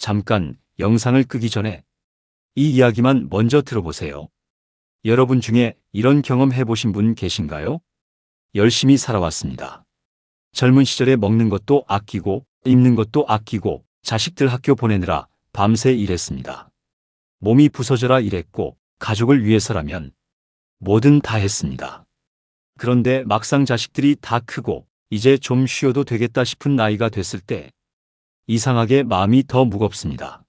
잠깐 영상을 끄기 전에 이 이야기만 먼저 들어보세요. 여러분 중에 이런 경험 해보신 분 계신가요? 열심히 살아왔습니다. 젊은 시절에 먹는 것도 아끼고 입는 것도 아끼고 자식들 학교 보내느라 밤새 일했습니다. 몸이 부서져라 일했고 가족을 위해서라면 뭐든 다 했습니다. 그런데 막상 자식들이 다 크고 이제 좀 쉬어도 되겠다 싶은 나이가 됐을 때 이상하게 마음이 더 무겁습니다.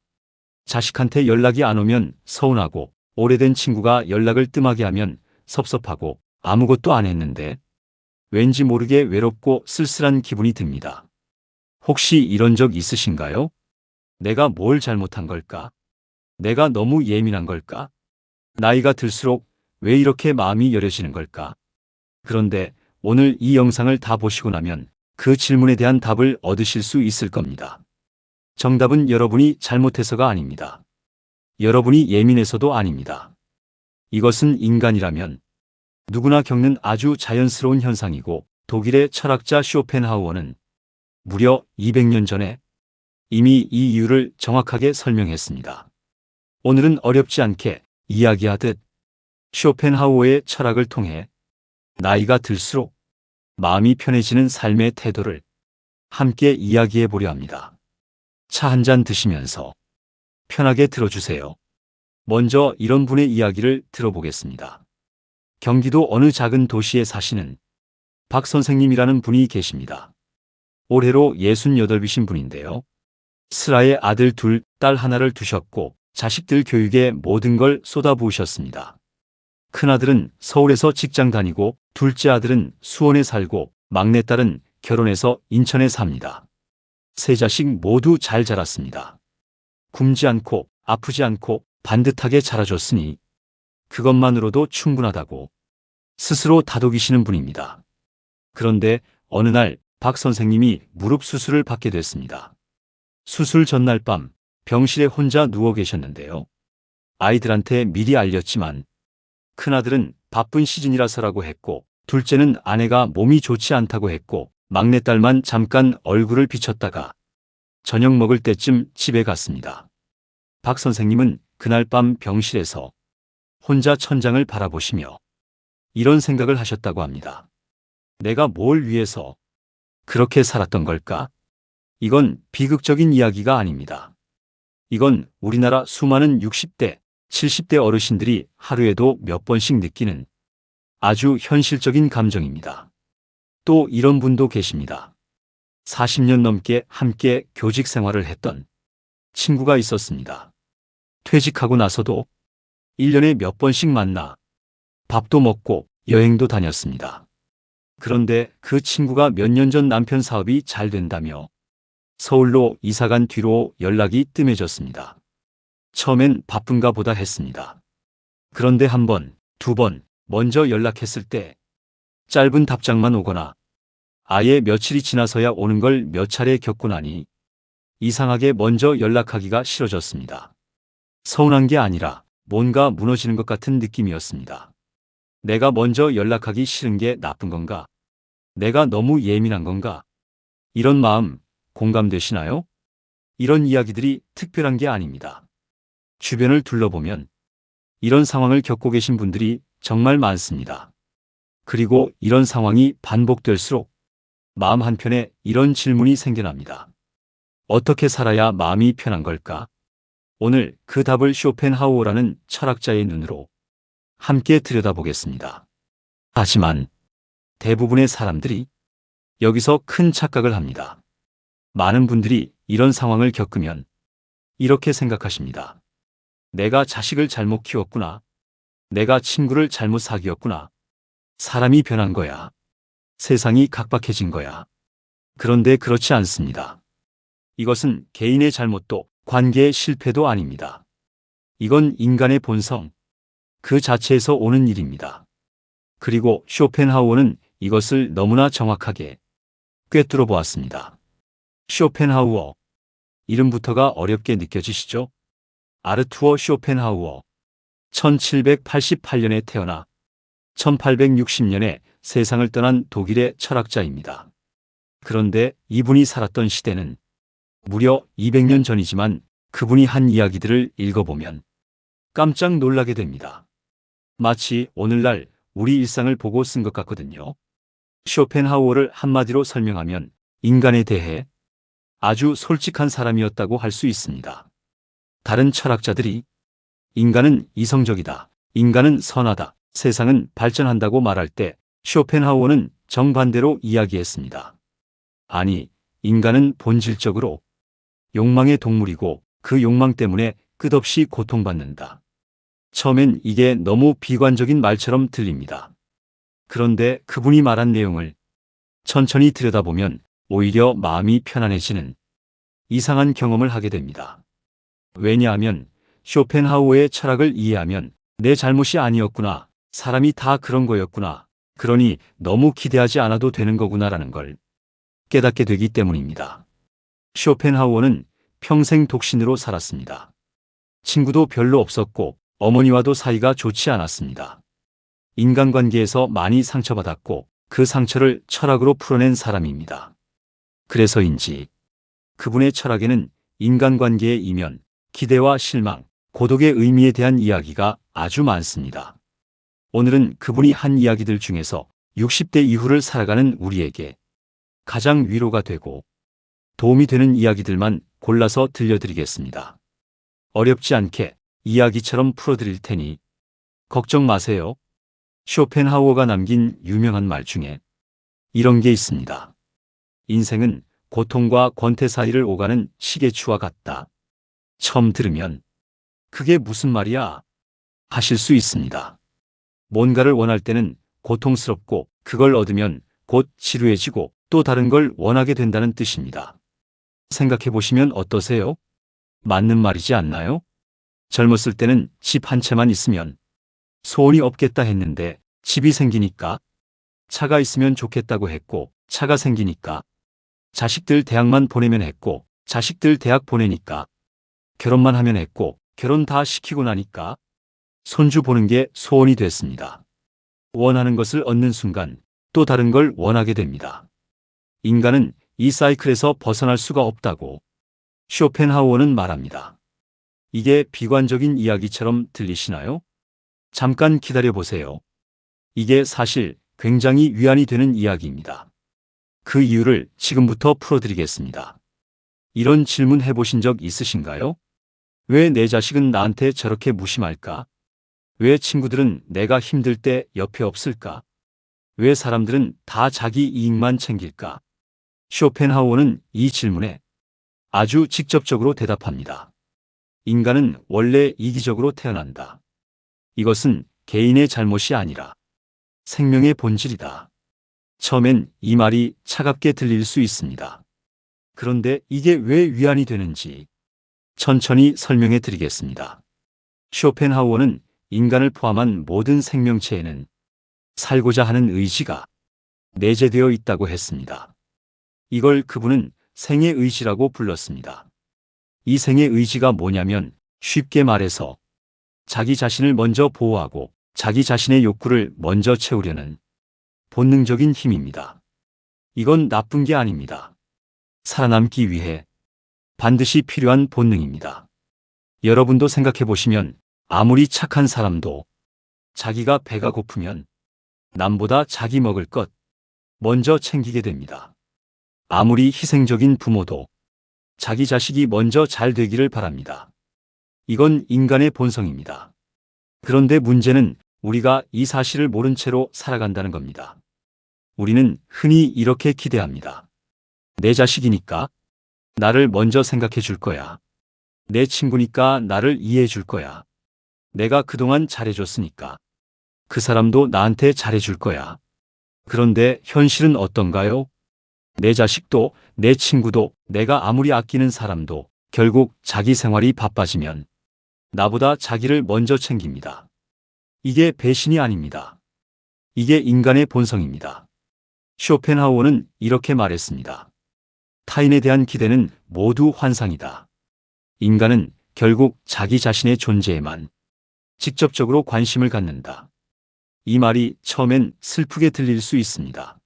자식한테 연락이 안 오면 서운하고 오래된 친구가 연락을 뜸하게 하면 섭섭하고 아무것도 안 했는데 왠지 모르게 외롭고 쓸쓸한 기분이 듭니다. 혹시 이런 적 있으신가요? 내가 뭘 잘못한 걸까? 내가 너무 예민한 걸까? 나이가 들수록 왜 이렇게 마음이 여려지는 걸까? 그런데 오늘 이 영상을 다 보시고 나면 그 질문에 대한 답을 얻으실 수 있을 겁니다. 정답은 여러분이 잘못해서가 아닙니다. 여러분이 예민해서도 아닙니다. 이것은 인간이라면 누구나 겪는 아주 자연스러운 현상이고 독일의 철학자 쇼펜하우어는 무려 200년 전에 이미 이 이유를 정확하게 설명했습니다. 오늘은 어렵지 않게 이야기하듯 쇼펜하우어의 철학을 통해 나이가 들수록 마음이 편해지는 삶의 태도를 함께 이야기해 보려 합니다. 차 한 잔 드시면서 편하게 들어주세요. 먼저 이런 분의 이야기를 들어보겠습니다. 경기도 어느 작은 도시에 사시는 박 선생님이라는 분이 계십니다. 올해로 68이신 분인데요. 슬하에 아들 둘, 딸 하나를 두셨고 자식들 교육에 모든 걸 쏟아부으셨습니다. 큰아들은 서울에서 직장 다니고 둘째 아들은 수원에 살고 막내딸은 결혼해서 인천에 삽니다. 세 자식 모두 잘 자랐습니다. 굶지 않고 아프지 않고 반듯하게 자라줬으니 그것만으로도 충분하다고 스스로 다독이시는 분입니다. 그런데 어느 날 박 선생님이 무릎 수술을 받게 됐습니다. 수술 전날 밤 병실에 혼자 누워 계셨는데요. 아이들한테 미리 알렸지만 큰아들은 바쁜 시즌이라서라고 했고 둘째는 아내가 몸이 좋지 않다고 했고 막내딸만 잠깐 얼굴을 비쳤다가 저녁 먹을 때쯤 집에 갔습니다. 박 선생님은 그날 밤 병실에서 혼자 천장을 바라보시며 이런 생각을 하셨다고 합니다. 내가 뭘 위해서 그렇게 살았던 걸까? 이건 비극적인 이야기가 아닙니다. 이건 우리나라 수많은 60대, 70대 어르신들이 하루에도 몇 번씩 느끼는 아주 현실적인 감정입니다. 또 이런 분도 계십니다. 40년 넘게 함께 교직 생활을 했던 친구가 있었습니다. 퇴직하고 나서도 1년에 몇 번씩 만나 밥도 먹고 여행도 다녔습니다. 그런데 그 친구가 몇 년 전 남편 사업이 잘 된다며 서울로 이사간 뒤로 연락이 뜸해졌습니다. 처음엔 바쁜가 보다 했습니다. 그런데 한 번, 두 번 먼저 연락했을 때 짧은 답장만 오거나 아예 며칠이 지나서야 오는 걸 몇 차례 겪고 나니 이상하게 먼저 연락하기가 싫어졌습니다. 서운한 게 아니라 뭔가 무너지는 것 같은 느낌이었습니다. 내가 먼저 연락하기 싫은 게 나쁜 건가? 내가 너무 예민한 건가? 이런 마음 공감되시나요? 이런 이야기들이 특별한 게 아닙니다. 주변을 둘러보면 이런 상황을 겪고 계신 분들이 정말 많습니다. 그리고 이런 상황이 반복될수록 마음 한편에 이런 질문이 생겨납니다. 어떻게 살아야 마음이 편한 걸까? 오늘 그 답을 쇼펜하우어라는 철학자의 눈으로 함께 들여다보겠습니다. 하지만 대부분의 사람들이 여기서 큰 착각을 합니다. 많은 분들이 이런 상황을 겪으면 이렇게 생각하십니다. 내가 자식을 잘못 키웠구나. 내가 친구를 잘못 사귀었구나. 사람이 변한 거야. 세상이 각박해진 거야. 그런데 그렇지 않습니다. 이것은 개인의 잘못도 관계의 실패도 아닙니다. 이건 인간의 본성, 그 자체에서 오는 일입니다. 그리고 쇼펜하우어는 이것을 너무나 정확하게 꿰뚫어 보았습니다. 쇼펜하우어, 이름부터가 어렵게 느껴지시죠? 아르투어 쇼펜하우어, 1788년에 태어나 1860년에 세상을 떠난 독일의 철학자입니다. 그런데 이분이 살았던 시대는 무려 200년 전이지만 그분이 한 이야기들을 읽어보면 깜짝 놀라게 됩니다. 마치 오늘날 우리 일상을 보고 쓴 것 같거든요. 쇼펜하우어를 한마디로 설명하면 인간에 대해 아주 솔직한 사람이었다고 할 수 있습니다. 다른 철학자들이 인간은 이성적이다, 인간은 선하다, 세상은 발전한다고 말할 때 쇼펜하우어는 정반대로 이야기했습니다. 아니, 인간은 본질적으로 욕망의 동물이고 그 욕망 때문에 끝없이 고통받는다. 처음엔 이게 너무 비관적인 말처럼 들립니다. 그런데 그분이 말한 내용을 천천히 들여다보면 오히려 마음이 편안해지는 이상한 경험을 하게 됩니다. 왜냐하면 쇼펜하우어의 철학을 이해하면 내 잘못이 아니었구나, 사람이 다 그런 거였구나, 그러니 너무 기대하지 않아도 되는 거구나라는 걸 깨닫게 되기 때문입니다. 쇼펜하우어는 평생 독신으로 살았습니다. 친구도 별로 없었고 어머니와도 사이가 좋지 않았습니다. 인간관계에서 많이 상처받았고 그 상처를 철학으로 풀어낸 사람입니다. 그래서인지 그분의 철학에는 인간관계의 이면, 기대와 실망, 고독의 의미에 대한 이야기가 아주 많습니다. 오늘은 그분이 한 이야기들 중에서 60대 이후를 살아가는 우리에게 가장 위로가 되고 도움이 되는 이야기들만 골라서 들려드리겠습니다. 어렵지 않게 이야기처럼 풀어드릴 테니 걱정 마세요. 쇼펜하우어가 남긴 유명한 말 중에 이런 게 있습니다. 인생은 고통과 권태 사이를 오가는 시계추와 같다. 처음 들으면 그게 무슨 말이야? 하실 수 있습니다. 뭔가를 원할 때는 고통스럽고 그걸 얻으면 곧 지루해지고 또 다른 걸 원하게 된다는 뜻입니다. 생각해 보시면 어떠세요? 맞는 말이지 않나요? 젊었을 때는 집 한 채만 있으면 소원이 없겠다 했는데 집이 생기니까, 차가 있으면 좋겠다고 했고 차가 생기니까, 자식들 대학만 보내면 했고 자식들 대학 보내니까, 결혼만 하면 했고 결혼 다 시키고 나니까 손주 보는 게 소원이 됐습니다. 원하는 것을 얻는 순간 또 다른 걸 원하게 됩니다. 인간은 이 사이클에서 벗어날 수가 없다고 쇼펜하우어는 말합니다. 이게 비관적인 이야기처럼 들리시나요? 잠깐 기다려 보세요. 이게 사실 굉장히 위안이 되는 이야기입니다. 그 이유를 지금부터 풀어드리겠습니다. 이런 질문 해보신 적 있으신가요? 왜 내 자식은 나한테 저렇게 무심할까? 왜 친구들은 내가 힘들 때 옆에 없을까? 왜 사람들은 다 자기 이익만 챙길까? 쇼펜하우어는 이 질문에 아주 직접적으로 대답합니다. 인간은 원래 이기적으로 태어난다. 이것은 개인의 잘못이 아니라 생명의 본질이다. 처음엔 이 말이 차갑게 들릴 수 있습니다. 그런데 이게 왜 위안이 되는지 천천히 설명해 드리겠습니다. 쇼펜하우어는 인간을 포함한 모든 생명체에는 살고자 하는 의지가 내재되어 있다고 했습니다. 이걸 그분은 생의 의지라고 불렀습니다. 이 생의 의지가 뭐냐면 쉽게 말해서 자기 자신을 먼저 보호하고 자기 자신의 욕구를 먼저 채우려는 본능적인 힘입니다. 이건 나쁜 게 아닙니다. 살아남기 위해 반드시 필요한 본능입니다. 여러분도 생각해 보시면 아무리 착한 사람도 자기가 배가 고프면 남보다 자기 먹을 것 먼저 챙기게 됩니다. 아무리 희생적인 부모도 자기 자식이 먼저 잘 되기를 바랍니다. 이건 인간의 본성입니다. 그런데 문제는 우리가 이 사실을 모른 채로 살아간다는 겁니다. 우리는 흔히 이렇게 기대합니다. 내 자식이니까 나를 먼저 생각해 줄 거야. 내 친구니까 나를 이해해 줄 거야. 내가 그동안 잘해줬으니까 그 사람도 나한테 잘해줄 거야. 그런데 현실은 어떤가요? 내 자식도 내 친구도 내가 아무리 아끼는 사람도 결국 자기 생활이 바빠지면 나보다 자기를 먼저 챙깁니다. 이게 배신이 아닙니다. 이게 인간의 본성입니다. 쇼펜하우어는 이렇게 말했습니다. 타인에 대한 기대는 모두 환상이다. 인간은 결국 자기 자신의 존재에만 직접적으로 관심을 갖는다. 이 말이 처음엔 슬프게 들릴 수 있습니다.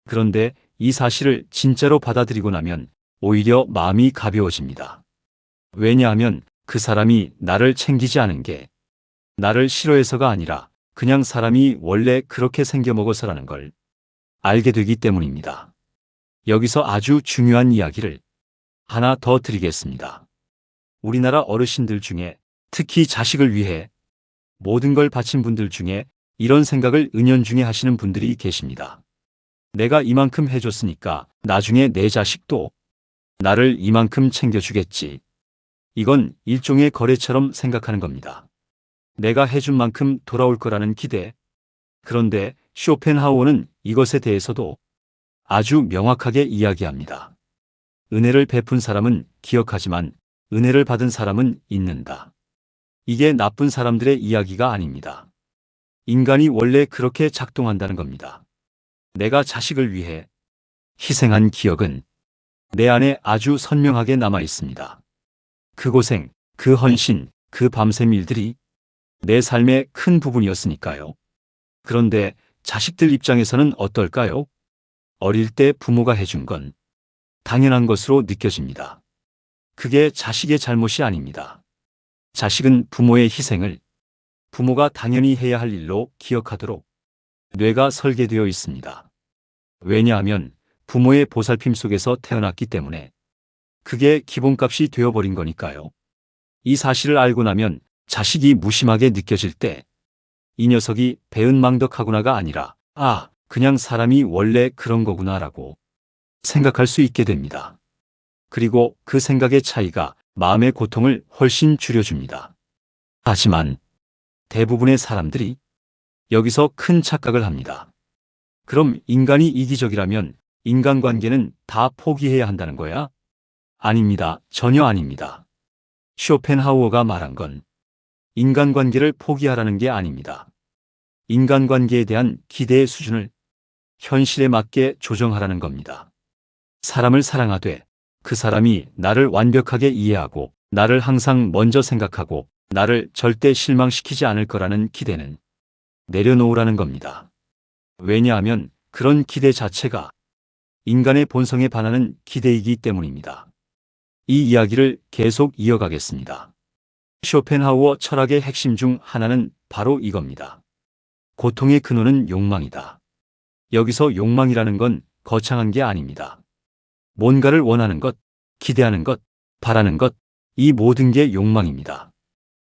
그런데 이 사실을 진짜로 받아들이고 나면 오히려 마음이 가벼워집니다. 왜냐하면 그 사람이 나를 챙기지 않은 게 나를 싫어해서가 아니라 그냥 사람이 원래 그렇게 생겨먹어서라는 걸 알게 되기 때문입니다. 여기서 아주 중요한 이야기를 하나 더 드리겠습니다. 우리나라 어르신들 중에 특히 자식을 위해 모든 걸 바친 분들 중에 이런 생각을 은연중에 하시는 분들이 계십니다. 내가 이만큼 해줬으니까 나중에 내 자식도 나를 이만큼 챙겨주겠지. 이건 일종의 거래처럼 생각하는 겁니다. 내가 해준 만큼 돌아올 거라는 기대. 그런데 쇼펜하우어는 이것에 대해서도 아주 명확하게 이야기합니다. 은혜를 베푼 사람은 기억하지만 은혜를 받은 사람은 잊는다. 이게 나쁜 사람들의 이야기가 아닙니다. 인간이 원래 그렇게 작동한다는 겁니다. 내가 자식을 위해 희생한 기억은 내 안에 아주 선명하게 남아 있습니다. 그 고생, 그 헌신, 그 밤샘 일들이 내 삶의 큰 부분이었으니까요. 그런데 자식들 입장에서는 어떨까요? 어릴 때 부모가 해준 건 당연한 것으로 느껴집니다. 그게 자식의 잘못이 아닙니다. 자식은 부모의 희생을 부모가 당연히 해야 할 일로 기억하도록 뇌가 설계되어 있습니다. 왜냐하면 부모의 보살핌 속에서 태어났기 때문에 그게 기본값이 되어버린 거니까요. 이 사실을 알고 나면 자식이 무심하게 느껴질 때 이 녀석이 배은망덕하구나가 아니라 아, 그냥 사람이 원래 그런 거구나라고 생각할 수 있게 됩니다. 그리고 그 생각의 차이가 마음의 고통을 훨씬 줄여줍니다. 하지만 대부분의 사람들이 여기서 큰 착각을 합니다. 그럼 인간이 이기적이라면 인간관계는 다 포기해야 한다는 거야? 아닙니다. 전혀 아닙니다. 쇼펜하우어가 말한 건 인간관계를 포기하라는 게 아닙니다. 인간관계에 대한 기대의 수준을 현실에 맞게 조정하라는 겁니다. 사람을 사랑하되 그 사람이 나를 완벽하게 이해하고 나를 항상 먼저 생각하고 나를 절대 실망시키지 않을 거라는 기대는 내려놓으라는 겁니다. 왜냐하면 그런 기대 자체가 인간의 본성에 반하는 기대이기 때문입니다. 이 이야기를 계속 이어가겠습니다. 쇼펜하우어 철학의 핵심 중 하나는 바로 이겁니다. 고통의 근원은 욕망이다. 여기서 욕망이라는 건 거창한 게 아닙니다. 뭔가를 원하는 것, 기대하는 것, 바라는 것, 이 모든 게 욕망입니다.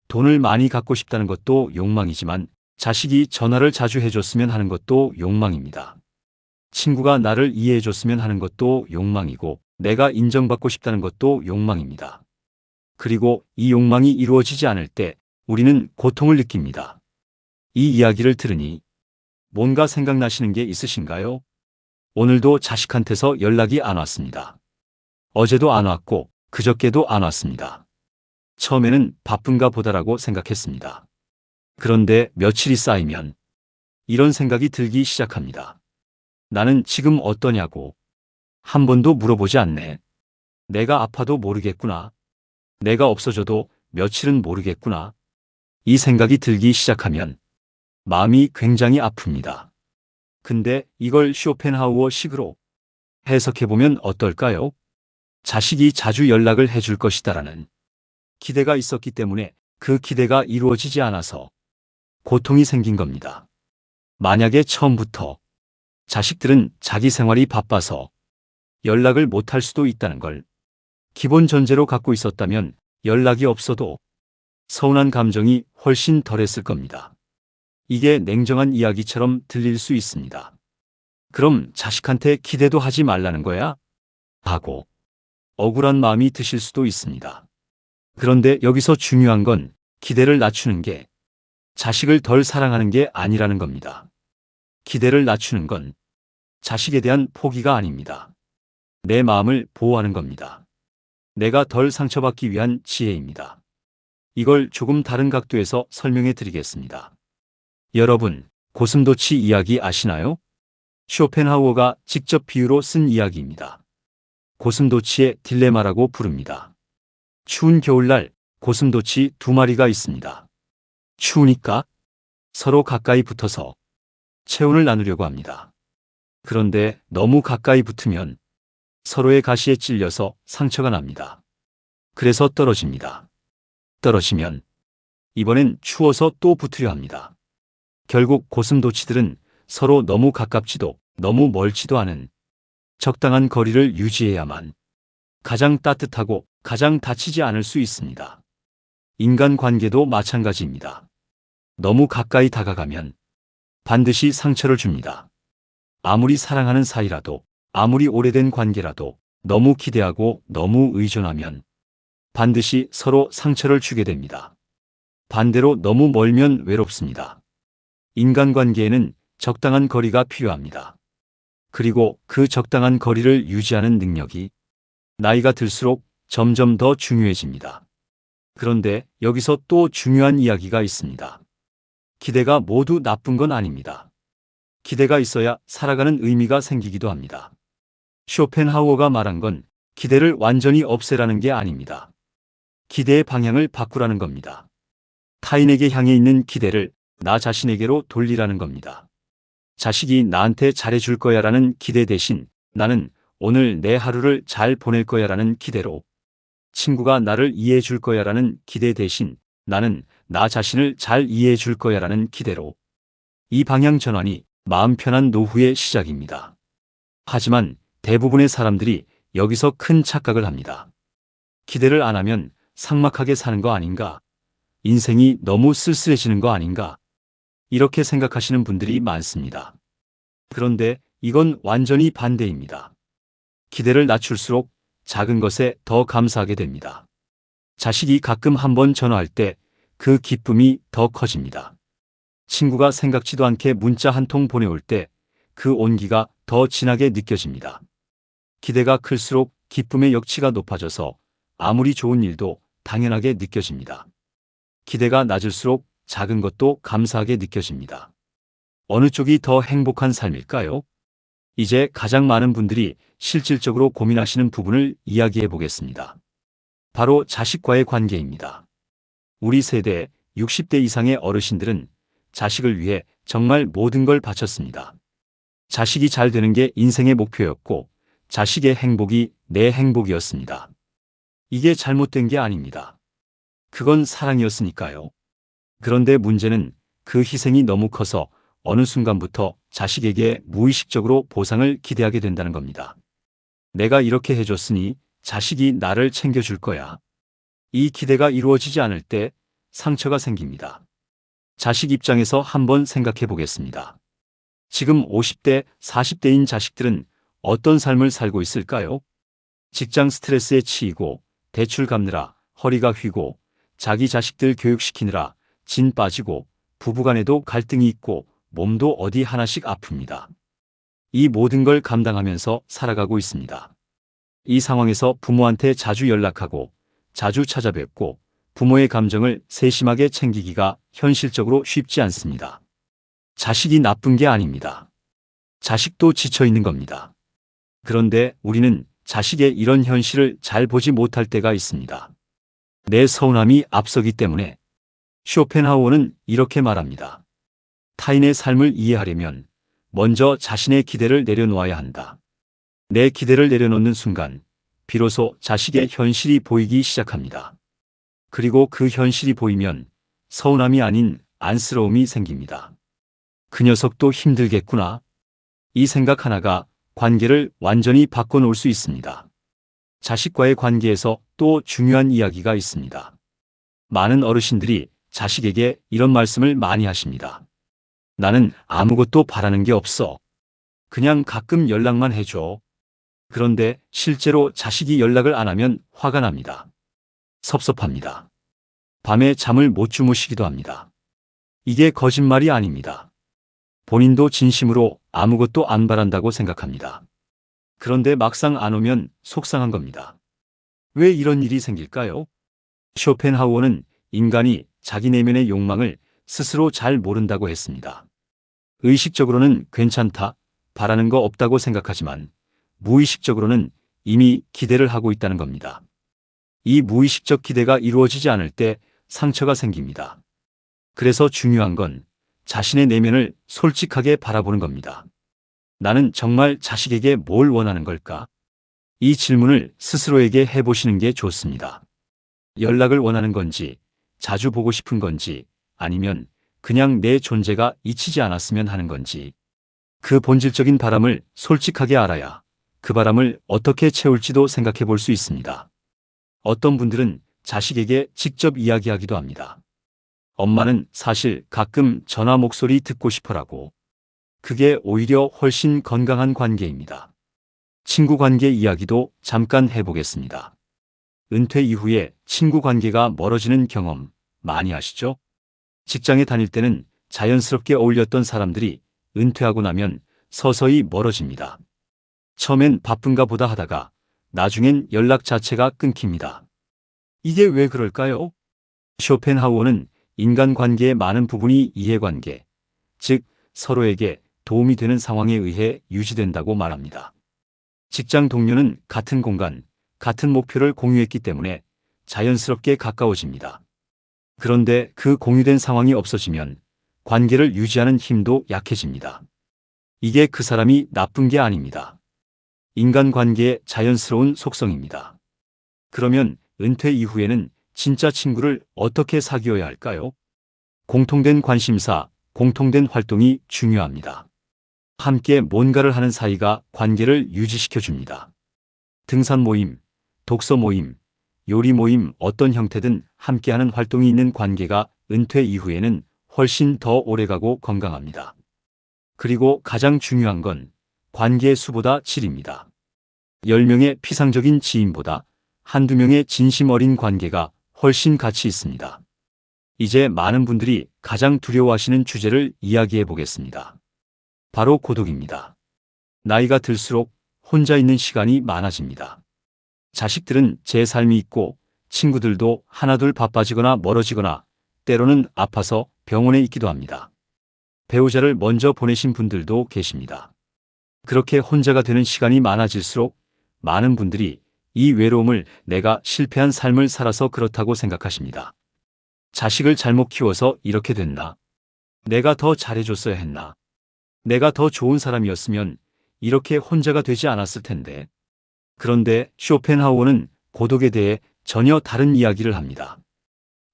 돈을 많이 갖고 싶다는 것도 욕망이지만 자식이 전화를 자주 해줬으면 하는 것도 욕망입니다. 친구가 나를 이해해줬으면 하는 것도 욕망이고 내가 인정받고 싶다는 것도 욕망입니다. 그리고 이 욕망이 이루어지지 않을 때 우리는 고통을 느낍니다. 이 이야기를 들으니 뭔가 생각나시는 게 있으신가요? 오늘도 자식한테서 연락이 안 왔습니다. 어제도 안 왔고 그저께도 안 왔습니다. 처음에는 바쁜가 보다라고 생각했습니다. 그런데 며칠이 쌓이면 이런 생각이 들기 시작합니다. 나는 지금 어떠냐고 한 번도 물어보지 않네. 내가 아파도 모르겠구나. 내가 없어져도 며칠은 모르겠구나. 이 생각이 들기 시작하면 마음이 굉장히 아픕니다. 근데 이걸 쇼펜하우어 식으로 해석해보면 어떨까요? 자식이 자주 연락을 해줄 것이다라는 기대가 있었기 때문에 그 기대가 이루어지지 않아서 고통이 생긴 겁니다. 만약에 처음부터 자식들은 자기 생활이 바빠서 연락을 못할 수도 있다는 걸 기본 전제로 갖고 있었다면 연락이 없어도 서운한 감정이 훨씬 덜했을 겁니다. 이게 냉정한 이야기처럼 들릴 수 있습니다. 그럼 자식한테 기대도 하지 말라는 거야? 하고 억울한 마음이 드실 수도 있습니다. 그런데 여기서 중요한 건 기대를 낮추는 게 자식을 덜 사랑하는 게 아니라는 겁니다. 기대를 낮추는 건 자식에 대한 포기가 아닙니다. 내 마음을 보호하는 겁니다. 내가 덜 상처받기 위한 지혜입니다. 이걸 조금 다른 각도에서 설명해 드리겠습니다. 여러분, 고슴도치 이야기 아시나요? 쇼펜하우어가 직접 비유로 쓴 이야기입니다. 고슴도치의 딜레마라고 부릅니다. 추운 겨울날 고슴도치 두 마리가 있습니다. 추우니까 서로 가까이 붙어서 체온을 나누려고 합니다. 그런데 너무 가까이 붙으면 서로의 가시에 찔려서 상처가 납니다. 그래서 떨어집니다. 떨어지면 이번엔 추워서 또 붙으려 합니다. 결국 고슴도치들은 서로 너무 가깝지도 너무 멀지도 않은 적당한 거리를 유지해야만 가장 따뜻하고 가장 다치지 않을 수 있습니다. 인간관계도 마찬가지입니다. 너무 가까이 다가가면 반드시 상처를 줍니다. 아무리 사랑하는 사이라도, 아무리 오래된 관계라도 너무 기대하고 너무 의존하면 반드시 서로 상처를 주게 됩니다. 반대로 너무 멀면 외롭습니다. 인간관계에는 적당한 거리가 필요합니다. 그리고 그 적당한 거리를 유지하는 능력이 나이가 들수록 점점 더 중요해집니다. 그런데 여기서 또 중요한 이야기가 있습니다. 기대가 모두 나쁜 건 아닙니다. 기대가 있어야 살아가는 의미가 생기기도 합니다. 쇼펜하우어가 말한 건 기대를 완전히 없애라는 게 아닙니다. 기대의 방향을 바꾸라는 겁니다. 타인에게 향해 있는 기대를 나 자신에게로 돌리라는 겁니다. 자식이 나한테 잘해줄 거야 라는 기대 대신 나는 오늘 내 하루를 잘 보낼 거야 라는 기대로, 친구가 나를 이해해 줄 거야 라는 기대 대신 나는 나 자신을 잘 이해해 줄 거야 라는 기대로, 이 방향 전환이 마음 편한 노후의 시작입니다. 하지만 대부분의 사람들이 여기서 큰 착각을 합니다. 기대를 안 하면 삭막하게 사는 거 아닌가? 인생이 너무 쓸쓸해지는 거 아닌가? 이렇게 생각하시는 분들이 많습니다. 그런데 이건 완전히 반대입니다. 기대를 낮출수록 작은 것에 더 감사하게 됩니다. 자식이 가끔 한번 전화할 때 그 기쁨이 더 커집니다. 친구가 생각지도 않게 문자 한 통 보내올 때 그 온기가 더 진하게 느껴집니다. 기대가 클수록 기쁨의 역치가 높아져서 아무리 좋은 일도 당연하게 느껴집니다. 기대가 낮을수록 작은 것도 감사하게 느껴집니다. 어느 쪽이 더 행복한 삶일까요? 이제 가장 많은 분들이 실질적으로 고민하시는 부분을 이야기해 보겠습니다. 바로 자식과의 관계입니다. 우리 세대 60대 이상의 어르신들은 자식을 위해 정말 모든 걸 바쳤습니다. 자식이 잘 되는 게 인생의 목표였고 자식의 행복이 내 행복이었습니다. 이게 잘못된 게 아닙니다. 그건 사랑이었으니까요. 그런데 문제는 그 희생이 너무 커서 어느 순간부터 자식에게 무의식적으로 보상을 기대하게 된다는 겁니다. 내가 이렇게 해줬으니 자식이 나를 챙겨줄 거야. 이 기대가 이루어지지 않을 때 상처가 생깁니다. 자식 입장에서 한번 생각해 보겠습니다. 지금 50대, 40대인 자식들은 어떤 삶을 살고 있을까요? 직장 스트레스에 치이고 대출 갚느라 허리가 휘고 자기 자식들 교육시키느라 진 빠지고 부부간에도 갈등이 있고 몸도 어디 하나씩 아픕니다. 이 모든 걸 감당하면서 살아가고 있습니다. 이 상황에서 부모한테 자주 연락하고 자주 찾아뵙고 부모의 감정을 세심하게 챙기기가 현실적으로 쉽지 않습니다. 자식이 나쁜 게 아닙니다. 자식도 지쳐 있는 겁니다. 그런데 우리는 자식의 이런 현실을 잘 보지 못할 때가 있습니다. 내 서운함이 앞서기 때문에. 쇼펜하우어는 이렇게 말합니다. 타인의 삶을 이해하려면 먼저 자신의 기대를 내려놓아야 한다. 내 기대를 내려놓는 순간 비로소 자식의 현실이 보이기 시작합니다. 그리고 그 현실이 보이면 서운함이 아닌 안쓰러움이 생깁니다. 그 녀석도 힘들겠구나. 이 생각 하나가 관계를 완전히 바꿔놓을 수 있습니다. 자식과의 관계에서 또 중요한 이야기가 있습니다. 많은 어르신들이 자식에게 이런 말씀을 많이 하십니다. 나는 아무것도 바라는 게 없어. 그냥 가끔 연락만 해줘. 그런데 실제로 자식이 연락을 안 하면 화가 납니다. 섭섭합니다. 밤에 잠을 못 주무시기도 합니다. 이게 거짓말이 아닙니다. 본인도 진심으로 아무것도 안 바란다고 생각합니다. 그런데 막상 안 오면 속상한 겁니다. 왜 이런 일이 생길까요? 쇼펜하우어는 인간이 자기 내면의 욕망을 스스로 잘 모른다고 했습니다. 의식적으로는 괜찮다, 바라는 거 없다고 생각하지만 무의식적으로는 이미 기대를 하고 있다는 겁니다. 이 무의식적 기대가 이루어지지 않을 때 상처가 생깁니다. 그래서 중요한 건 자신의 내면을 솔직하게 바라보는 겁니다. 나는 정말 자식에게 뭘 원하는 걸까? 이 질문을 스스로에게 해보시는 게 좋습니다. 연락을 원하는 건지, 자주 보고 싶은 건지, 아니면 그냥 내 존재가 잊히지 않았으면 하는 건지. 그 본질적인 바람을 솔직하게 알아야 그 바람을 어떻게 채울지도 생각해 볼 수 있습니다. 어떤 분들은 자식에게 직접 이야기하기도 합니다. 엄마는 사실 가끔 전화 목소리 듣고 싶어라고. 그게 오히려 훨씬 건강한 관계입니다. 친구 관계 이야기도 잠깐 해보겠습니다. 은퇴 이후에 친구 관계가 멀어지는 경험 많이 하시죠? 직장에 다닐 때는 자연스럽게 어울렸던 사람들이 은퇴하고 나면 서서히 멀어집니다. 처음엔 바쁜가 보다 하다가 나중엔 연락 자체가 끊깁니다. 이게 왜 그럴까요? 쇼펜하우어는 인간관계의 많은 부분이 이해관계, 즉 서로에게 도움이 되는 상황에 의해 유지된다고 말합니다. 직장 동료는 같은 공간, 같은 목표를 공유했기 때문에 자연스럽게 가까워집니다. 그런데 그 공유된 상황이 없어지면 관계를 유지하는 힘도 약해집니다. 이게 그 사람이 나쁜 게 아닙니다. 인간관계의 자연스러운 속성입니다. 그러면 은퇴 이후에는 진짜 친구를 어떻게 사귀어야 할까요? 공통된 관심사, 공통된 활동이 중요합니다. 함께 뭔가를 하는 사이가 관계를 유지시켜줍니다. 등산 모임, 독서 모임, 요리 모임 어떤 형태든 함께하는 활동이 있는 관계가 은퇴 이후에는 훨씬 더 오래가고 건강합니다. 그리고 가장 중요한 건 관계의 수보다 질입니다. 10명의 피상적인 지인보다 한두 명의 진심 어린 관계가 훨씬 가치 있습니다. 이제 많은 분들이 가장 두려워하시는 주제를 이야기해 보겠습니다. 바로 고독입니다. 나이가 들수록 혼자 있는 시간이 많아집니다. 자식들은 제 삶이 있고 친구들도 하나둘 바빠지거나 멀어지거나 때로는 아파서 병원에 있기도 합니다. 배우자를 먼저 보내신 분들도 계십니다. 그렇게 혼자가 되는 시간이 많아질수록 많은 분들이 이 외로움을 내가 실패한 삶을 살아서 그렇다고 생각하십니다. 자식을 잘못 키워서 이렇게 됐나? 내가 더 잘해줬어야 했나? 내가 더 좋은 사람이었으면 이렇게 혼자가 되지 않았을 텐데. 그런데 쇼펜하우어는 고독에 대해 전혀 다른 이야기를 합니다.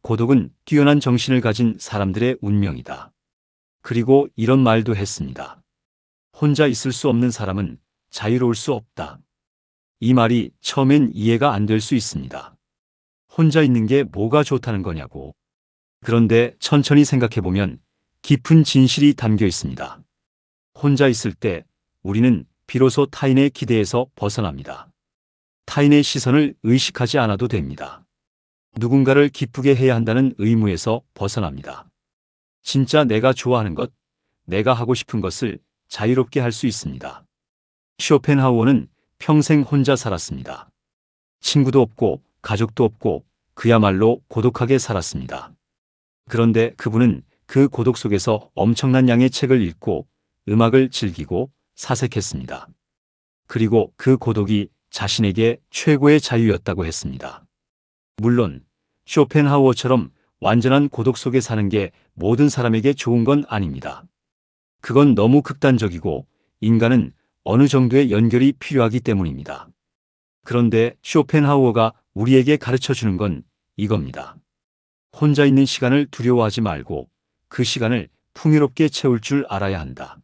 고독은 뛰어난 정신을 가진 사람들의 운명이다. 그리고 이런 말도 했습니다. 혼자 있을 수 없는 사람은 자유로울 수 없다. 이 말이 처음엔 이해가 안 될 수 있습니다. 혼자 있는 게 뭐가 좋다는 거냐고. 그런데 천천히 생각해보면 깊은 진실이 담겨 있습니다. 혼자 있을 때 우리는 비로소 타인의 기대에서 벗어납니다. 타인의 시선을 의식하지 않아도 됩니다. 누군가를 기쁘게 해야 한다는 의무에서 벗어납니다. 진짜 내가 좋아하는 것, 내가 하고 싶은 것을 자유롭게 할 수 있습니다. 쇼펜하우어는 평생 혼자 살았습니다. 친구도 없고 가족도 없고 그야말로 고독하게 살았습니다. 그런데 그분은 그 고독 속에서 엄청난 양의 책을 읽고 음악을 즐기고 사색했습니다. 그리고 그 고독이 자신에게 최고의 자유였다고 했습니다. 물론 쇼펜하우어처럼 완전한 고독 속에 사는 게 모든 사람에게 좋은 건 아닙니다. 그건 너무 극단적이고 인간은 어느 정도의 연결이 필요하기 때문입니다. 그런데 쇼펜하우어가 우리에게 가르쳐주는 건 이겁니다. 혼자 있는 시간을 두려워하지 말고 그 시간을 풍요롭게 채울 줄 알아야 한다.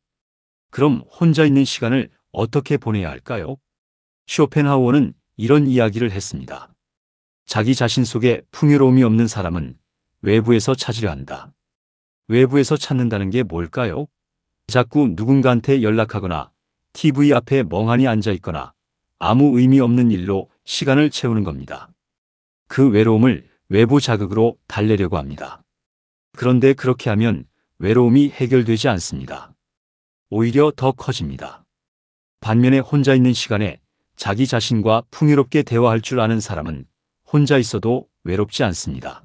그럼 혼자 있는 시간을 어떻게 보내야 할까요? 쇼펜하우어는 이런 이야기를 했습니다. 자기 자신 속에 풍요로움이 없는 사람은 외부에서 찾으려 한다. 외부에서 찾는다는 게 뭘까요? 자꾸 누군가한테 연락하거나 TV 앞에 멍하니 앉아 있거나 아무 의미 없는 일로 시간을 채우는 겁니다. 그 외로움을 외부 자극으로 달래려고 합니다. 그런데 그렇게 하면 외로움이 해결되지 않습니다. 오히려 더 커집니다. 반면에 혼자 있는 시간에 자기 자신과 풍요롭게 대화할 줄 아는 사람은 혼자 있어도 외롭지 않습니다.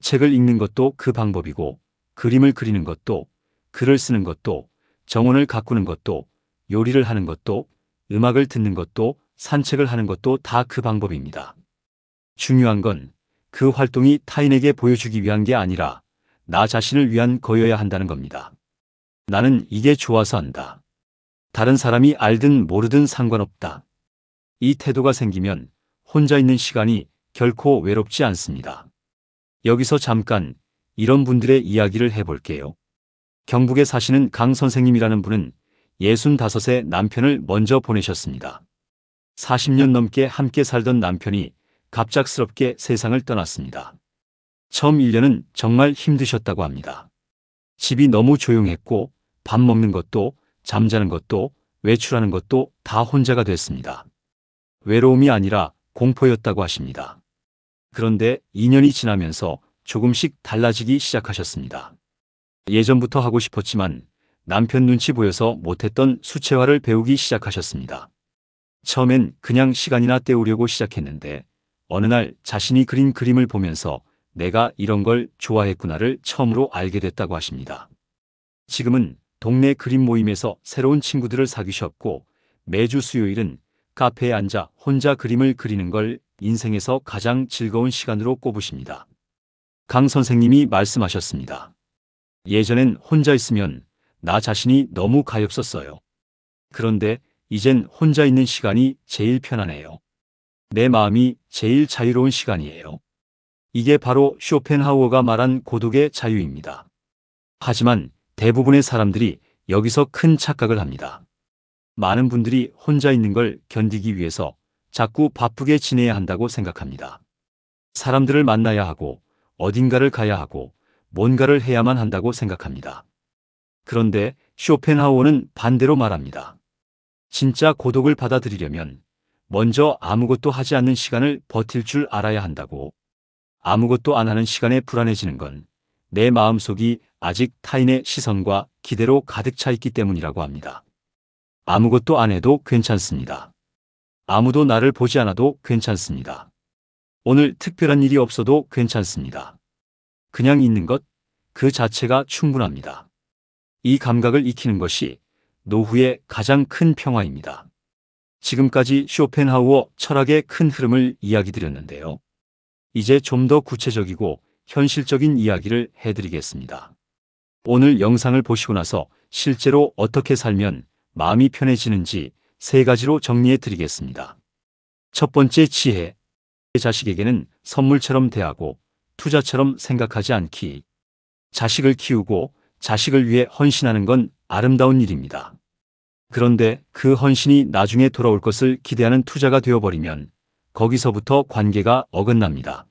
책을 읽는 것도 그 방법이고, 그림을 그리는 것도, 글을 쓰는 것도, 정원을 가꾸는 것도, 요리를 하는 것도, 음악을 듣는 것도, 산책을 하는 것도 다 그 방법입니다. 중요한 건 그 활동이 타인에게 보여주기 위한 게 아니라 나 자신을 위한 거여야 한다는 겁니다. 나는 이게 좋아서 한다. 다른 사람이 알든 모르든 상관없다. 이 태도가 생기면 혼자 있는 시간이 결코 외롭지 않습니다. 여기서 잠깐 이런 분들의 이야기를 해볼게요. 경북에 사시는 강 선생님이라는 분은 65세 남편을 먼저 보내셨습니다. 40년 넘게 함께 살던 남편이 갑작스럽게 세상을 떠났습니다. 처음 1년은 정말 힘드셨다고 합니다. 집이 너무 조용했고 밥 먹는 것도 잠자는 것도 외출하는 것도 다 혼자가 됐습니다. 외로움이 아니라 공포였다고 하십니다. 그런데 2년이 지나면서 조금씩 달라지기 시작하셨습니다. 예전부터 하고 싶었지만 남편 눈치 보여서 못했던 수채화를 배우기 시작하셨습니다. 처음엔 그냥 시간이나 때우려고 시작했는데 어느 날 자신이 그린 그림을 보면서 내가 이런 걸 좋아했구나를 처음으로 알게 됐다고 하십니다. 지금은 동네 그림 모임에서 새로운 친구들을 사귀셨고 매주 수요일은 카페에 앉아 혼자 그림을 그리는 걸 인생에서 가장 즐거운 시간으로 꼽으십니다. 강 선생님이 말씀하셨습니다. 예전엔 혼자 있으면 나 자신이 너무 가엾었어요. 그런데 이젠 혼자 있는 시간이 제일 편안해요. 내 마음이 제일 자유로운 시간이에요. 이게 바로 쇼펜하우어가 말한 고독의 자유입니다. 하지만 대부분의 사람들이 여기서 큰 착각을 합니다. 많은 분들이 혼자 있는 걸 견디기 위해서 자꾸 바쁘게 지내야 한다고 생각합니다. 사람들을 만나야 하고 어딘가를 가야 하고 뭔가를 해야만 한다고 생각합니다. 그런데 쇼펜하우어는 반대로 말합니다. 진짜 고독을 받아들이려면 먼저 아무것도 하지 않는 시간을 버틸 줄 알아야 한다고. 아무것도 안 하는 시간에 불안해지는 건 내 마음속이 아직 타인의 시선과 기대로 가득 차 있기 때문이라고 합니다. 아무것도 안 해도 괜찮습니다. 아무도 나를 보지 않아도 괜찮습니다. 오늘 특별한 일이 없어도 괜찮습니다. 그냥 있는 것, 그 자체가 충분합니다. 이 감각을 익히는 것이 노후의 가장 큰 평화입니다. 지금까지 쇼펜하우어 철학의 큰 흐름을 이야기 드렸는데요. 이제 좀 더 구체적이고 현실적인 이야기를 해드리겠습니다. 오늘 영상을 보시고 나서 실제로 어떻게 살면 마음이 편해지는지 3가지로 정리해 드리겠습니다. 첫 번째 지혜. 자식에게는 선물처럼 대하고 투자처럼 생각하지 않기. 자식을 키우고 자식을 위해 헌신하는 건 아름다운 일입니다. 그런데 그 헌신이 나중에 돌아올 것을 기대하는 투자가 되어버리면 거기서부터 관계가 어긋납니다.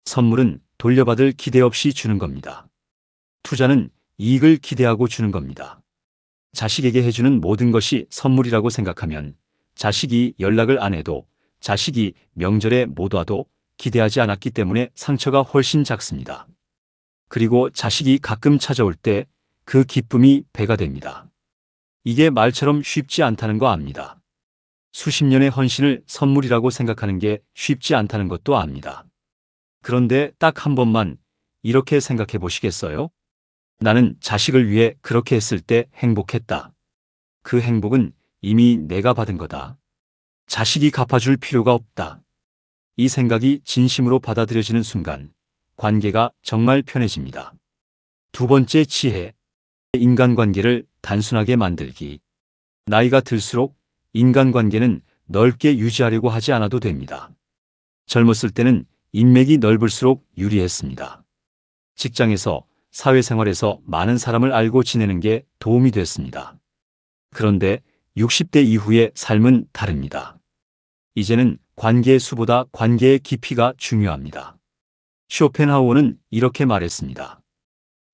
선물은 돌려받을 기대 없이 주는 겁니다. 투자는 이익을 기대하고 주는 겁니다. 자식에게 해주는 모든 것이 선물이라고 생각하면 자식이 연락을 안 해도 자식이 명절에 못 와도 기대하지 않았기 때문에 상처가 훨씬 작습니다. 그리고 자식이 가끔 찾아올 때 그 기쁨이 배가 됩니다. 이게 말처럼 쉽지 않다는 거 압니다. 수십 년의 헌신을 선물이라고 생각하는 게 쉽지 않다는 것도 압니다. 그런데 딱 한 번만 이렇게 생각해 보시겠어요? 나는 자식을 위해 그렇게 했을 때 행복했다. 그 행복은 이미 내가 받은 거다. 자식이 갚아줄 필요가 없다. 이 생각이 진심으로 받아들여지는 순간 관계가 정말 편해집니다. 두 번째 지혜. 인간관계를 단순하게 만들기. 나이가 들수록 인간관계는 넓게 유지하려고 하지 않아도 됩니다. 젊었을 때는 인맥이 넓을수록 유리했습니다. 직장에서, 사회생활에서 많은 사람을 알고 지내는 게 도움이 됐습니다. 그런데 60대 이후의 삶은 다릅니다. 이제는 관계의 수보다 관계의 깊이가 중요합니다. 쇼펜하우어는 이렇게 말했습니다.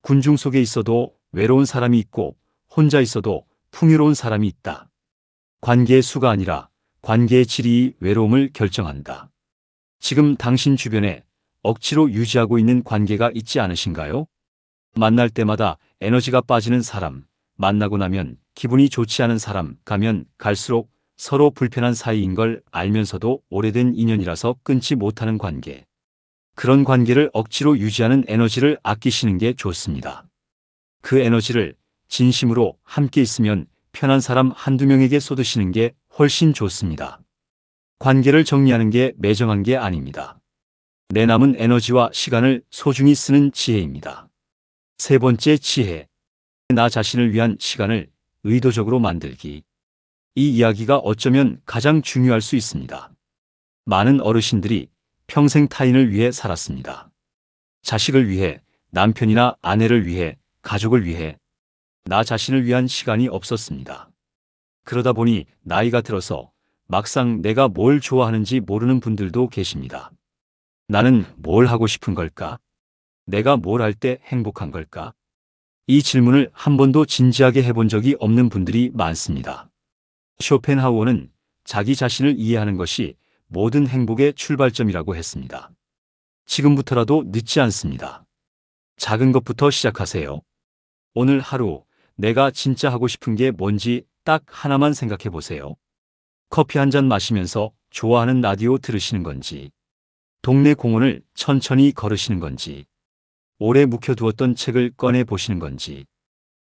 군중 속에 있어도 외로운 사람이 있고 혼자 있어도 풍요로운 사람이 있다. 관계의 수가 아니라 관계의 질이 외로움을 결정한다. 지금 당신 주변에 억지로 유지하고 있는 관계가 있지 않으신가요? 만날 때마다 에너지가 빠지는 사람, 만나고 나면 기분이 좋지 않은 사람, 가면 갈수록 서로 불편한 사이인 걸 알면서도 오래된 인연이라서 끊지 못하는 관계. 그런 관계를 억지로 유지하는 에너지를 아끼시는 게 좋습니다. 그 에너지를 진심으로 함께 있으면 편한 사람 한두 명에게 쏟으시는 게 훨씬 좋습니다. 관계를 정리하는 게 매정한 게 아닙니다. 내 남은 에너지와 시간을 소중히 쓰는 지혜입니다. 세 번째 지혜. 나 자신을 위한 시간을 의도적으로 만들기. 이 이야기가 어쩌면 가장 중요할 수 있습니다. 많은 어르신들이 평생 타인을 위해 살았습니다. 자식을 위해, 남편이나 아내를 위해, 가족을 위해, 나 자신을 위한 시간이 없었습니다. 그러다 보니 나이가 들어서 막상 내가 뭘 좋아하는지 모르는 분들도 계십니다. 나는 뭘 하고 싶은 걸까? 내가 뭘 할 때 행복한 걸까? 이 질문을 한 번도 진지하게 해본 적이 없는 분들이 많습니다. 쇼펜하우어는 자기 자신을 이해하는 것이 모든 행복의 출발점이라고 했습니다. 지금부터라도 늦지 않습니다. 작은 것부터 시작하세요. 오늘 하루 내가 진짜 하고 싶은 게 뭔지 딱 하나만 생각해 보세요. 커피 한 잔 마시면서 좋아하는 라디오 들으시는 건지, 동네 공원을 천천히 걸으시는 건지, 오래 묵혀두었던 책을 꺼내 보시는 건지,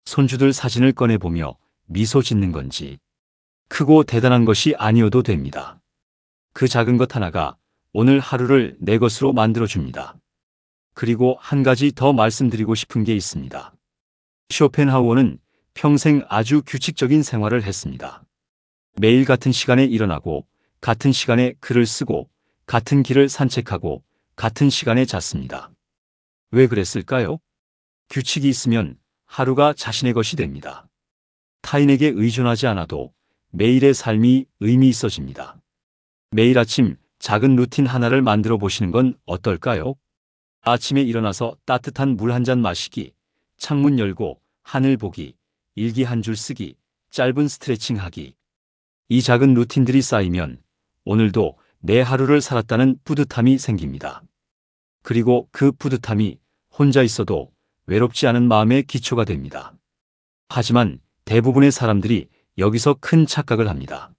손주들 사진을 꺼내 보며 미소 짓는 건지, 크고 대단한 것이 아니어도 됩니다. 그 작은 것 하나가 오늘 하루를 내 것으로 만들어줍니다. 그리고 한 가지 더 말씀드리고 싶은 게 있습니다. 쇼펜하우어는 평생 아주 규칙적인 생활을 했습니다. 매일 같은 시간에 일어나고, 같은 시간에 글을 쓰고, 같은 길을 산책하고, 같은 시간에 잤습니다. 왜 그랬을까요? 규칙이 있으면 하루가 자신의 것이 됩니다. 타인에게 의존하지 않아도 매일의 삶이 의미 있어집니다. 매일 아침 작은 루틴 하나를 만들어 보시는 건 어떨까요? 아침에 일어나서 따뜻한 물 한 잔 마시기, 창문 열고 하늘 보기, 일기 한 줄 쓰기, 짧은 스트레칭 하기. 이 작은 루틴들이 쌓이면 오늘도 내 하루를 살았다는 뿌듯함이 생깁니다. 그리고 그 뿌듯함이 혼자 있어도 외롭지 않은 마음의 기초가 됩니다. 하지만 대부분의 사람들이 여기서 큰 착각을 합니다.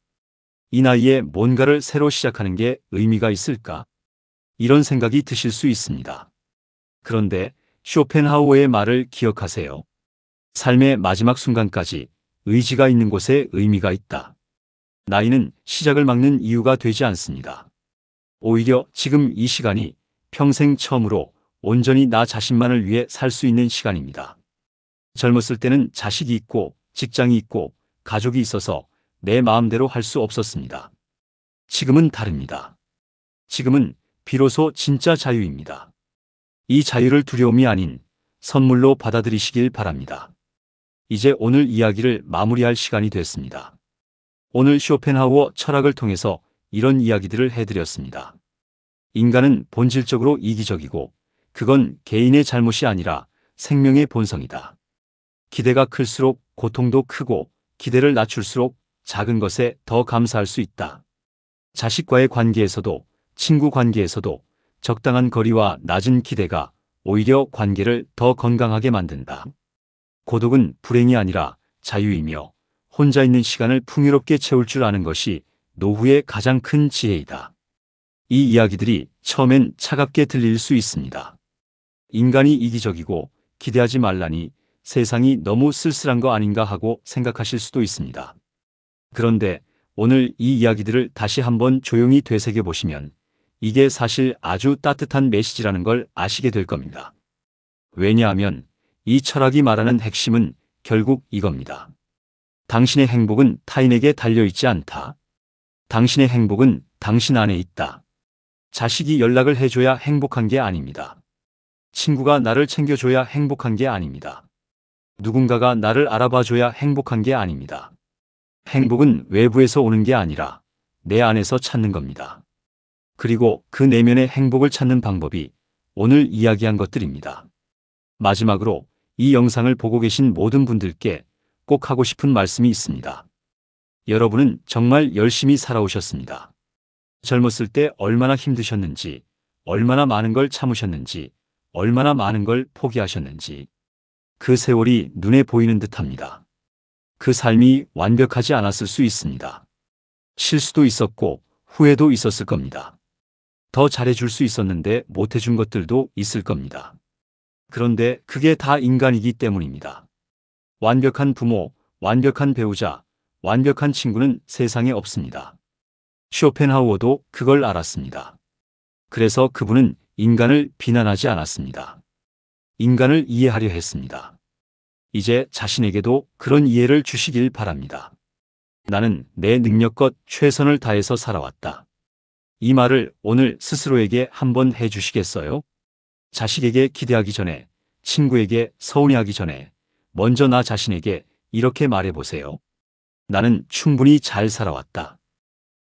이 나이에 뭔가를 새로 시작하는 게 의미가 있을까? 이런 생각이 드실 수 있습니다. 그런데 쇼펜하우어의 말을 기억하세요. 삶의 마지막 순간까지 의지가 있는 곳에 의미가 있다. 나이는 시작을 막는 이유가 되지 않습니다. 오히려 지금 이 시간이 평생 처음으로 온전히 나 자신만을 위해 살 수 있는 시간입니다. 젊었을 때는 자식이 있고 직장이 있고 가족이 있어서 내 마음대로 할 수 없었습니다. 지금은 다릅니다. 지금은 비로소 진짜 자유입니다. 이 자유를 두려움이 아닌 선물로 받아들이시길 바랍니다. 이제 오늘 이야기를 마무리할 시간이 됐습니다. 오늘 쇼펜하우어 철학을 통해서 이런 이야기들을 해드렸습니다. 인간은 본질적으로 이기적이고 그건 개인의 잘못이 아니라 생명의 본성이다. 기대가 클수록 고통도 크고 기대를 낮출수록 작은 것에 더 감사할 수 있다. 자식과의 관계에서도 친구 관계에서도 적당한 거리와 낮은 기대가 오히려 관계를 더 건강하게 만든다. 고독은 불행이 아니라 자유이며 혼자 있는 시간을 풍요롭게 채울 줄 아는 것이 노후의 가장 큰 지혜이다. 이 이야기들이 처음엔 차갑게 들릴 수 있습니다. 인간이 이기적이고 기대하지 말라니 세상이 너무 쓸쓸한 거 아닌가 하고 생각하실 수도 있습니다. 그런데 오늘 이 이야기들을 다시 한번 조용히 되새겨 보시면 이게 사실 아주 따뜻한 메시지라는 걸 아시게 될 겁니다. 왜냐하면 이 철학이 말하는 핵심은 결국 이겁니다. 당신의 행복은 타인에게 달려있지 않다. 당신의 행복은 당신 안에 있다. 자식이 연락을 해줘야 행복한 게 아닙니다. 친구가 나를 챙겨줘야 행복한 게 아닙니다. 누군가가 나를 알아봐줘야 행복한 게 아닙니다. 행복은 외부에서 오는 게 아니라 내 안에서 찾는 겁니다. 그리고 그 내면의 행복을 찾는 방법이 오늘 이야기한 것들입니다. 마지막으로 이 영상을 보고 계신 모든 분들께 꼭 하고 싶은 말씀이 있습니다. 여러분은 정말 열심히 살아오셨습니다. 젊었을 때 얼마나 힘드셨는지, 얼마나 많은 걸 참으셨는지, 얼마나 많은 걸 포기하셨는지 그 세월이 눈에 보이는 듯합니다. 그 삶이 완벽하지 않았을 수 있습니다. 실수도 있었고 후회도 있었을 겁니다. 더 잘해줄 수 있었는데 못해준 것들도 있을 겁니다. 그런데 그게 다 인간이기 때문입니다. 완벽한 부모, 완벽한 배우자, 완벽한 친구는 세상에 없습니다. 쇼펜하우어도 그걸 알았습니다. 그래서 그분은 인간을 비난하지 않았습니다. 인간을 이해하려 했습니다. 이제 자신에게도 그런 이해를 주시길 바랍니다. 나는 내 능력껏 최선을 다해서 살아왔다. 이 말을 오늘 스스로에게 한번 해주시겠어요? 자식에게 기대하기 전에, 친구에게 서운해하기 전에 먼저 나 자신에게 이렇게 말해보세요. 나는 충분히 잘 살아왔다.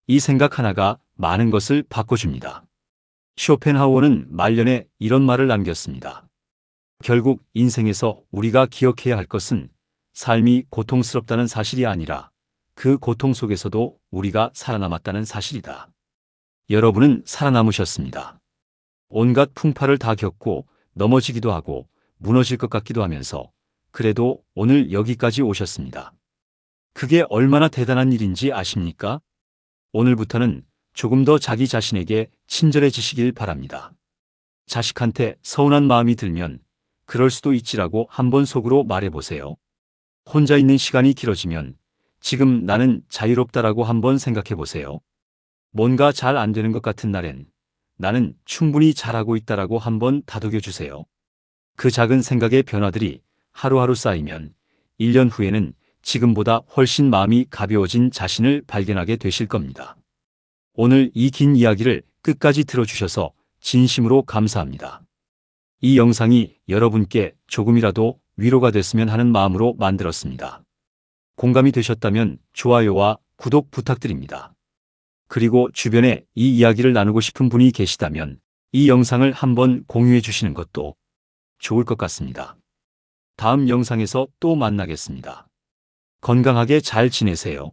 이 생각 하나가 많은 것을 바꿔줍니다. 쇼펜하우어는 말년에 이런 말을 남겼습니다. 결국 인생에서 우리가 기억해야 할 것은 삶이 고통스럽다는 사실이 아니라 그 고통 속에서도 우리가 살아남았다는 사실이다. 여러분은 살아남으셨습니다. 온갖 풍파를 다 겪고 넘어지기도 하고 무너질 것 같기도 하면서 그래도 오늘 여기까지 오셨습니다. 그게 얼마나 대단한 일인지 아십니까? 오늘부터는 조금 더 자기 자신에게 친절해지시길 바랍니다. 자식한테 서운한 마음이 들면 그럴 수도 있지라고 한번 속으로 말해보세요. 혼자 있는 시간이 길어지면 지금 나는 자유롭다라고 한번 생각해보세요. 뭔가 잘 안 되는 것 같은 날엔 나는 충분히 잘하고 있다라고 한번 다독여주세요. 그 작은 생각의 변화들이 하루하루 쌓이면 1년 후에는 지금보다 훨씬 마음이 가벼워진 자신을 발견하게 되실 겁니다. 오늘 이 긴 이야기를 끝까지 들어주셔서 진심으로 감사합니다. 이 영상이 여러분께 조금이라도 위로가 됐으면 하는 마음으로 만들었습니다. 공감이 되셨다면 좋아요와 구독 부탁드립니다. 그리고 주변에 이 이야기를 나누고 싶은 분이 계시다면 이 영상을 한번 공유해 주시는 것도 좋을 것 같습니다. 다음 영상에서 또 만나겠습니다. 건강하게 잘 지내세요.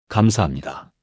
감사합니다.